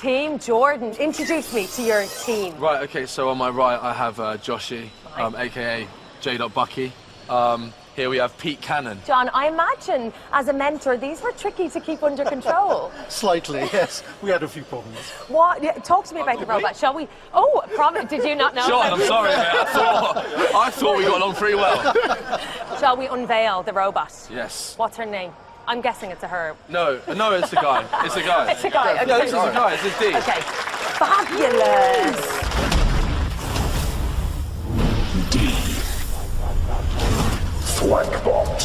team. Jordan, introduce me to your team. Right, okay, so on my right I have Joshy, aka J.Bucky. Here we have Pete Cannon. John, I imagine as a mentor, these were tricky to keep under control. Slightly, yes. We had a few problems. What? Yeah, talk to me about the robot, shall we? Oh, did you not know? John, I'm sorry, mate. I thought we got along pretty well. Shall we unveil the robot? Yes. What's her name? I'm guessing it's a her. No, it's a guy. It's a guy. It's a guy. Okay. No, this is a guy. It's a D. Okay. Fabulous. D. Thwackbot.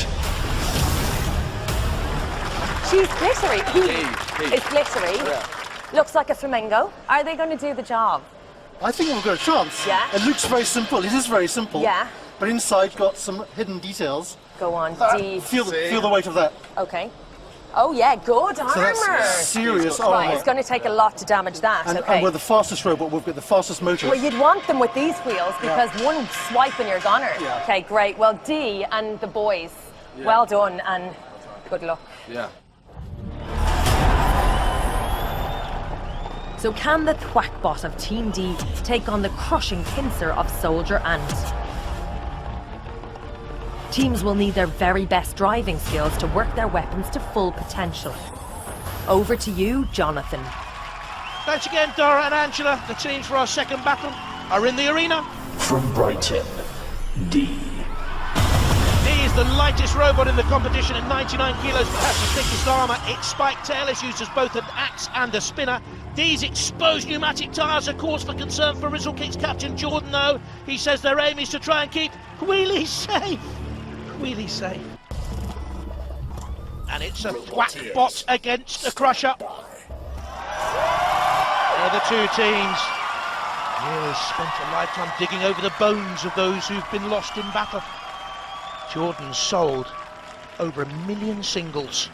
She's glittery. He. It's glittery. Yeah. Looks like a flamingo. Are they going to do the job? I think we've got a chance. Yeah. It looks very simple. It is very simple. Yeah. But inside got some hidden details. Go on, D. Feel the weight of that. Okay. Oh yeah, good armor. So that's serious armor. Right, it's going to take a lot to damage that. And, okay. and we're the fastest robot. We've got the fastest motors. Well, you'd want them with these wheels because one swipe and you're goner. Yeah. Okay, great. Well, D and the boys, well done and good luck. Yeah. So can the thwackbot of Team D take on the crushing pincer of Soldier Ant? Teams will need their very best driving skills to work their weapons to full potential. Over to you, Jonathan. Thanks again, Dora and Angela. The teams for our second battle are in the arena. From Brighton, D. D is the lightest robot in the competition at 99 kilos, but has the thickest armour. Its spiked tail is used as both an axe and a spinner. D's exposed pneumatic tyres are cause for concern for Rizzle Kicks captain Jordan, though. He says their aim is to try and keep wheelies safe. Wheelies safe. And it's a thwackbot against the Crusher. They're the two teams. Years spent a lifetime digging over the bones of those who've been lost in battle. Jordan's sold over 1 million singles.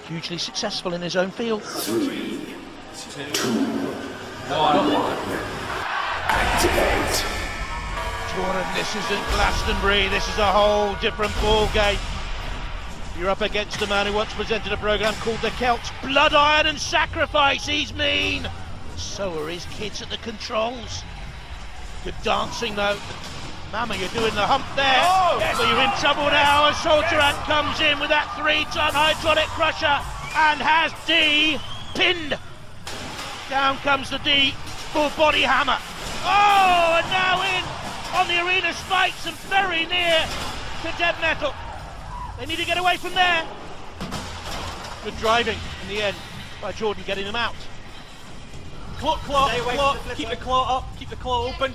Hugely successful in his own field. 3, 2, 1. Activate. Jordan, this isn't Glastonbury, this is a whole different ball game. You're up against a man who once presented a programme called The Celts. Blood, Iron and Sacrifice, he's mean. So are his kids at the controls. Good dancing though. Mama, you're doing the hump there. Oh, yes. Well, you're in trouble now as Soldier Ant comes in with that 3-ton hydraulic crusher and has D pinned. Down comes the D full body hammer. Oh, and now in on the arena spikes and very near to dead metal. They need to get away from there. Good driving in the end by Jordan getting them out. Claw, keep the claw up, keep the claw open.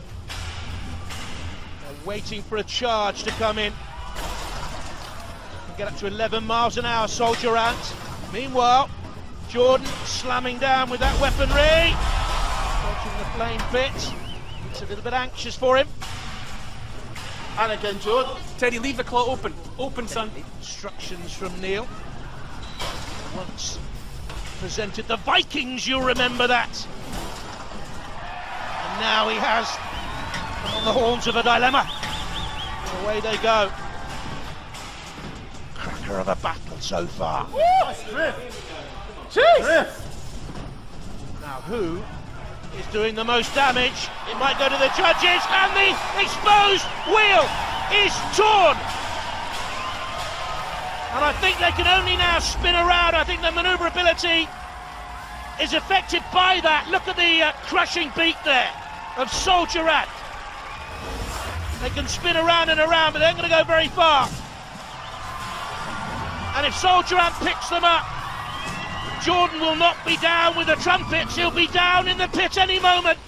They're waiting for a charge to come in. Can get up to 11 miles an hour, Soldier Ant. Meanwhile, Jordan slamming down with that weaponry. Dodging the flame pit. It's a little bit anxious for him. And again, Jordan. Teddy, leave the claw open. Open, son. Instructions from Neil. Once presented the Vikings, you'll remember that. And now he has on the horns of a dilemma. Away they go. Cracker of a battle so far. Jeez! Now who is doing the most damage? It might go to the judges, and the exposed wheel is torn. And I think they can only now spin around. I think the manoeuvrability is affected by that. Look at the crushing beat there of Soldier Ant. They can spin around and around, but they ain't going to go very far. And if Soldier Ant picks them up, Jordan will not be down with the trumpets. He'll be down in the pit any moment.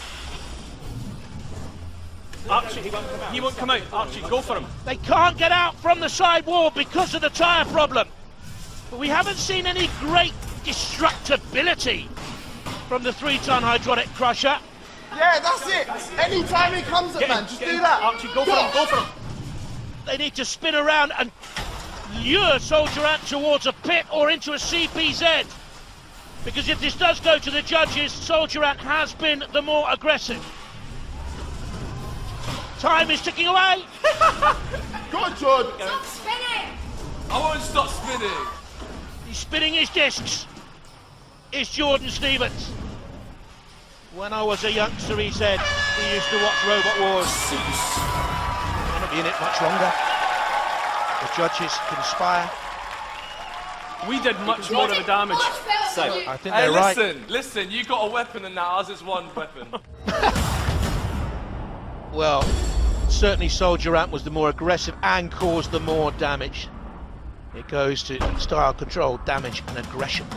Archie, he won't come out. Archie, go for him. They can't get out from the side wall because of the tyre problem. But we haven't seen any great destructibility from the 3-ton hydraulic crusher. Yeah, that's it. Anytime he comes at man, just do that. Archie, go for him, go for him. They need to spin around and lure Soldier Ant towards a pit or into a CPZ. Because if this does go to the judges, Soldier Ant has been the more aggressive. Time is ticking away. Go on, Jordan. Stop spinning! I won't stop spinning. He's spinning his discs. It's Jordan Stevens. When I was a youngster, he said, he used to watch Robot Wars. May not be in it much longer. The judges conspire. We did much more of the damage. I think they're right. Listen, you got a weapon and now ours is one weapon. Well, certainly Soldier Ant was the more aggressive and caused the more damage. It goes to style control, damage and aggression.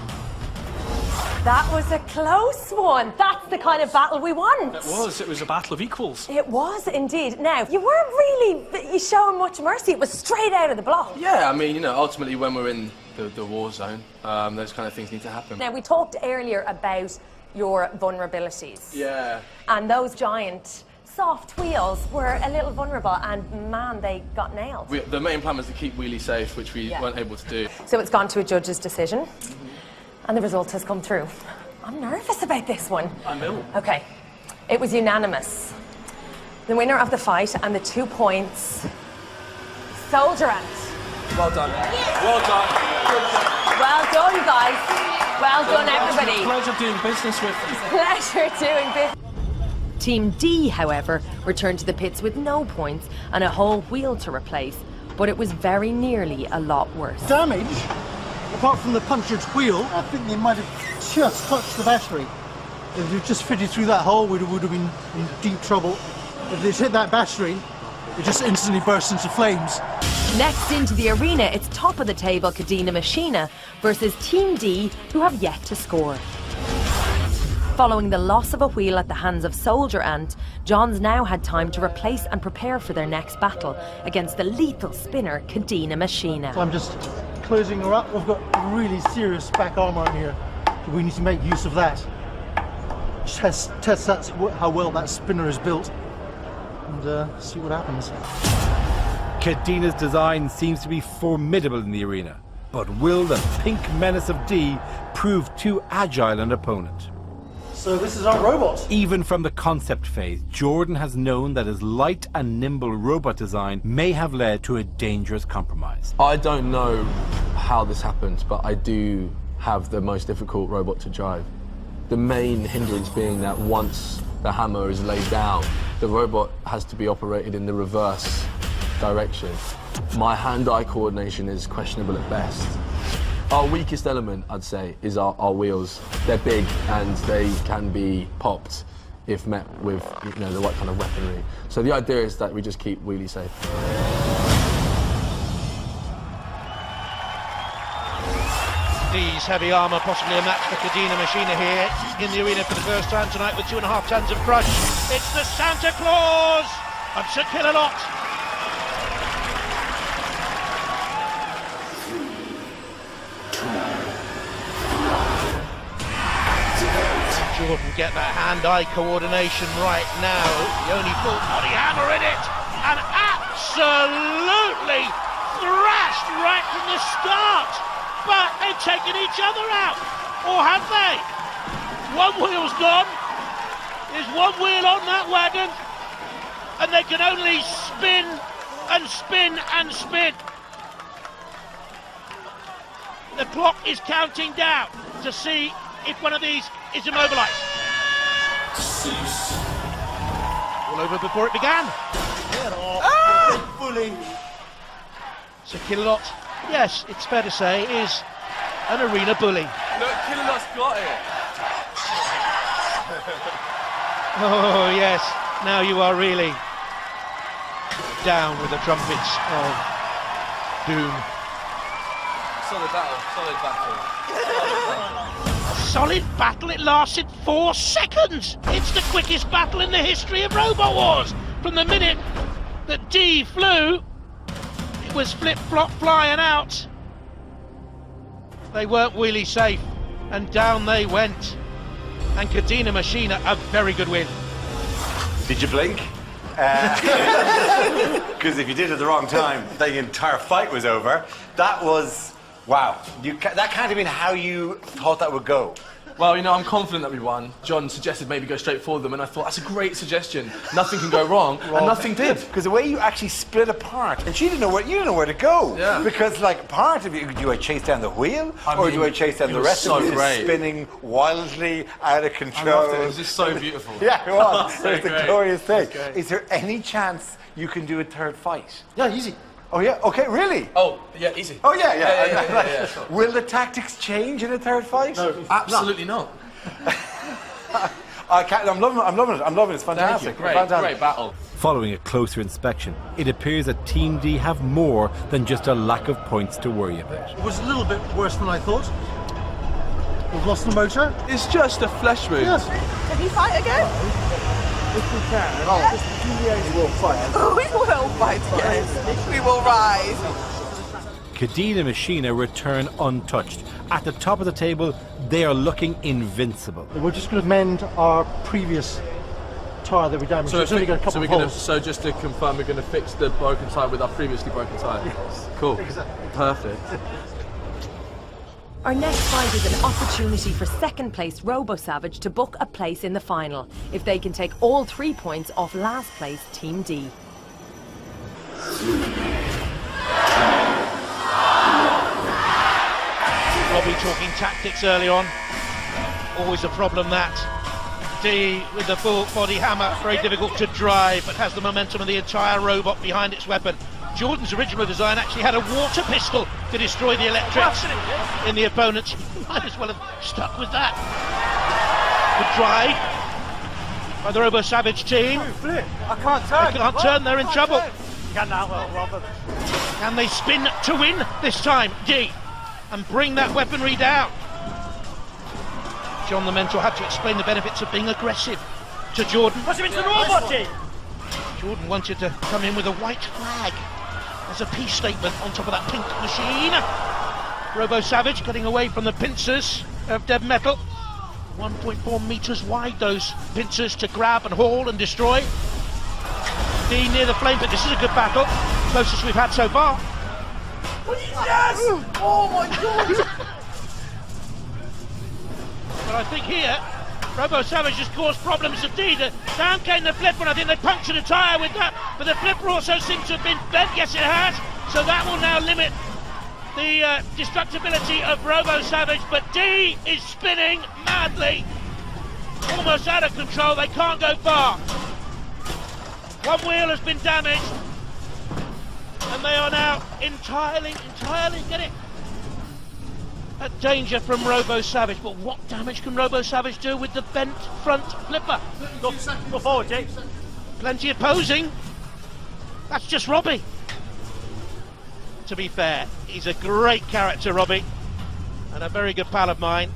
That was a close one. That's the kind of battle we want. It was a battle of equals. It was indeed. Now, you weren't really showing much mercy. It was straight out of the block. Yeah, I mean, ultimately when we're in the war zone, those kind of things need to happen. Now, we talked earlier about your vulnerabilities. Yeah. And those giant soft wheels were a little vulnerable, and man, they got nailed. The main plan was to keep wheelie safe, which we weren't able to do. So it's gone to a judge's decision, and the result has come through. I'm nervous about this one. I'm ill. Okay, it was unanimous. The winner of the fight and the 2 points, Soldier Ant. Well done. Yes. Well done. Well done, guys. Well done, everybody. Pleasure doing business with you. Pleasure doing business. Team D, however, returned to the pits with no points and a whole wheel to replace, but it was very nearly a lot worse. Damage, apart from the punctured wheel, I think they might have just touched the battery. If they'd just fitted through that hole, we would have been in deep trouble. If they'd hit that battery, it just instantly burst into flames. Next into the arena, it's top of the table Kadeena Machina versus Team D, who have yet to score. Following the loss of a wheel at the hands of Soldier Ant, Johns now had time to replace and prepare for their next battle against the lethal spinner Kadeena Machina. So I'm just closing her up. We've got really serious back armour in here. So we need to make use of that. Test that's how well that spinner is built, and see what happens. Kadeena's design seems to be formidable in the arena, but will the pink menace of D prove too agile an opponent? So this is our robot. Even from the concept phase, Jordan has known that his light and nimble robot design may have led to a dangerous compromise. I don't know how this happened, but I do have the most difficult robot to drive. The main hindrance being that once the hammer is laid down, the robot has to be operated in the reverse direction. My hand-eye coordination is questionable at best. Our weakest element, I'd say, is our wheels. They're big and they can be popped if met with the right kind of weaponry. So the idea is that we just keep wheelie safe. D's heavy armour, possibly a match for Kadeena Machina here in the arena for the first time tonight with 2.5 tons of crush. It's the Santa Claus of Sir Killalot. Jordan get that hand-eye coordination right now. The only full body hammer in it, and absolutely thrashed right from the start. But they've taken each other out, or have they? One wheel's gone. There's one wheel on that wagon, and they can only spin and spin and spin. The clock is counting down to see if one of these is immobilised. All over before it began. Bully. So Killalot, yes, it's fair to say, is an arena bully. Look, Killalot's got it. Oh yes, now you are really down with the trumpets of doom. Solid battle, solid battle. Solid battle, it lasted 4 seconds. It's the quickest battle in the history of Robo Wars. From the minute that D flew, it was flip-flop flying out. They weren't wheelie safe, and down they went. And Kadeena Machina, a very good win. Did you blink? Because if you did it at the wrong time, the entire fight was over. That was, wow. That can't have been how you thought that would go. Well, you know, I'm confident that we won. John suggested maybe go straight for them, and I thought, that's a great suggestion. Nothing can go wrong, and nothing did. Because the way you actually split apart, and you didn't know where to go. Yeah. Because, like, part of you, do I chase down the wheel, or do I chase down the rest so of it? great. Spinning wildly, out of I control. loved it. It was just so beautiful. Yeah, it was. So It's a great. glorious thing. Is there any chance you can do a third fight? Yeah, easy. Oh, yeah? Okay, really? Oh, yeah, easy. Oh, yeah. Yeah, sure. Will the tactics change in a third fight? No. Absolutely not. I'm loving it. It's fantastic. Great battle. Following a closer inspection, it appears that Team D have more than just a lack of points to worry about. It was a little bit worse than I thought. We've lost the motor. It's just a flesh wound. Yes. Can you fight again? If we can. We will fight. We will fight again. We will rise. Kadeena Machina return untouched. At the top of the table, they are looking invincible. We're just going to mend our previous tyre that we damaged. It's only got a couple of holes. So just to confirm, we're going to fix the broken tyre with our previously broken tyre. Yes. Cool. Exactly. Perfect. Our next fight is an opportunity for second place Robo Savage to book a place in the final if they can take all 3 points off last place Team D. Robbie talking tactics early on. Always a problem that. D with the full body hammer, very difficult to drive, but has the momentum of the entire robot behind its weapon. Jordan's original design actually had a water pistol to destroy the electrics in the opponents. Might as well have stuck with that. Good drive by the Robo Savage team. I can't turn. They can't turn, they're in trouble. Can now, well, Robert. Can they spin to win this time, D, and bring that weaponry down? John the Mentor had to explain the benefits of being aggressive to Jordan. Push him into the robot, G. Jordan wanted to come in with a white flag as a peace statement on top of that pink machine. Robo Savage getting away from the pincers of dead metal. 1.4 metres wide, those pincers to grab and haul and destroy. D near the flame, but this is a good battle. Closest we've had so far. Yes! Oh my god! But I think here, Robo Savage has caused problems to D. Down came the flipper, and I think they punctured a tyre with that. But the flipper also seems to have been bent. Yes, it has. So that will now limit the destructibility of Robo Savage. But D is spinning madly. Almost out of control. They can't go far. One wheel has been damaged. And they are now entirely, get it? At danger from Robo Savage, but what damage can Robo Savage do with the bent front flipper? Go forward, Jake. Plenty of posing. That's just Robbie. To be fair, he's a great character, Robbie, and a very good pal of mine.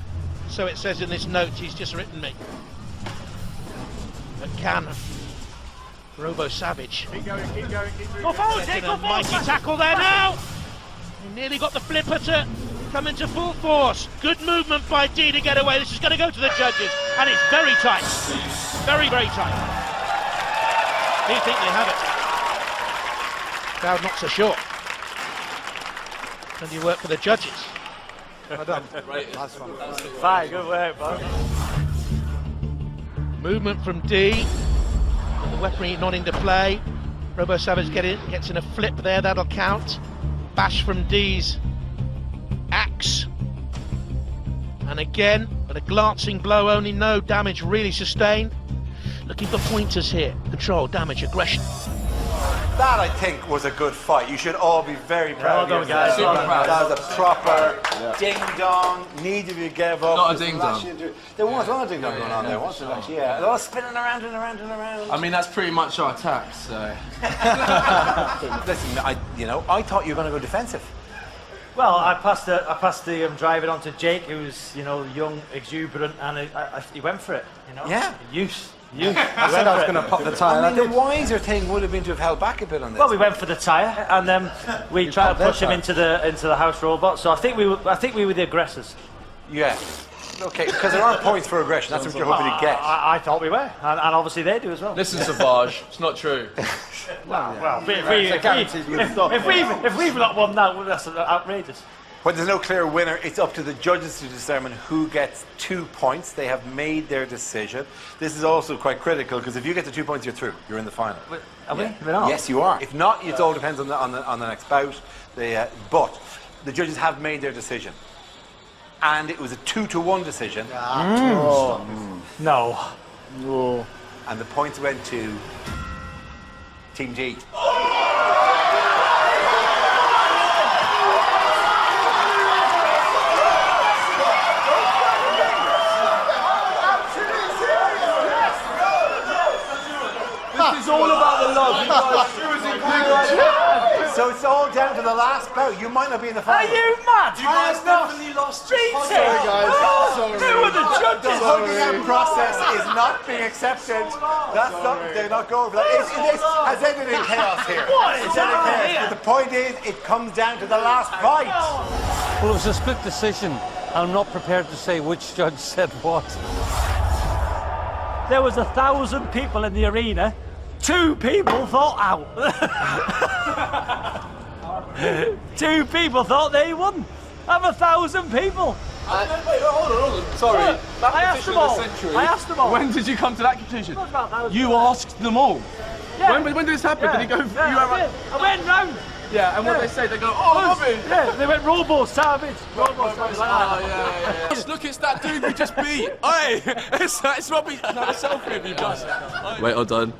So it says in this note he's just written me. But can Robo Savage Keep going, keep going, keep going. Go forward, Jake, getting go a forward. mighty tackle there now? He nearly got the flipper to come into full force. Good movement by D to get away. This is going to go to the judges, and it's very tight. Very, very tight. Do you think they have it? Crowd not so sure. Plenty of work for the judges. Well done. Fine, good work, bud. Movement from D. And the weaponry not into play. Robo Savage gets in a flip there, that'll count. Bash from D's axe. And again, but a glancing blow only, no damage really sustained. Looking for pointers here. Control, damage, aggression. That, I think, was a good fight. You should all be very proud well of done, guys. yourselves. Super proud. That was a proper ding-dong, neither of you gave up. Not a ding-dong. There was one ding-dong going on there, wasn't there, actually? Yeah, they're all spinning around and around and around. I mean, that's pretty much our attack, so... Listen, I thought you were going to go defensive. Well, I passed the driving on to Jake, who's young, exuberant, and he went for it. Yeah. Youth. I said I was going to pop the tyre. I mean, the wiser thing would have been to have held back a bit on this. Well, we went for the tyre, and then we tried to push him into the house robot. So I think we were the aggressors. Yeah. Okay, because there aren't points for aggression. That's what you're hoping to get. I thought we were, and obviously they do as well. Listen, Savage, it's not true. Well, if we've not won that, that's outrageous. When there's no clear winner, it's up to the judges to determine who gets 2 points. They have made their decision. This is also quite critical because if you get the 2 points, you're through. You're in the final. Are we? We're not? Yes, you are. If not, it all depends on the next bout. But the judges have made their decision, and it was a 2-1 decision. No. And the points went to Team D. It's all about the love. So it's all down to the last bout. You might not be in the final. Are you mad? You guys definitely lost. Sorry, guys. Sorry. Who are the judges? The hugging out process is not being accepted. That's not. They're not going for that. It has ended in chaos here. It's ended in chaos. But the point is, it comes down to the last fight. Well, it was a split decision. I'm not prepared to say which judge said what. There was 1,000 people in the arena. 2 people thought out. 2 people thought they won. Of 1,000 people. Wait, hold on. Sorry. I asked them all. I asked them all. When did you come to that conclusion? It was about 1,000. You asked them all. Yeah. When did this happen? Yeah. Did he go? Yeah, You were I did. I went round. Yeah, and what they say, they go, oh, Robbie! Yeah, they went Robo Savage. Robo Savage like that. Yeah. Look, it's that dude we just beat. Hey, it's Robbie. No, a selfie of you, guys. Wait, hold on.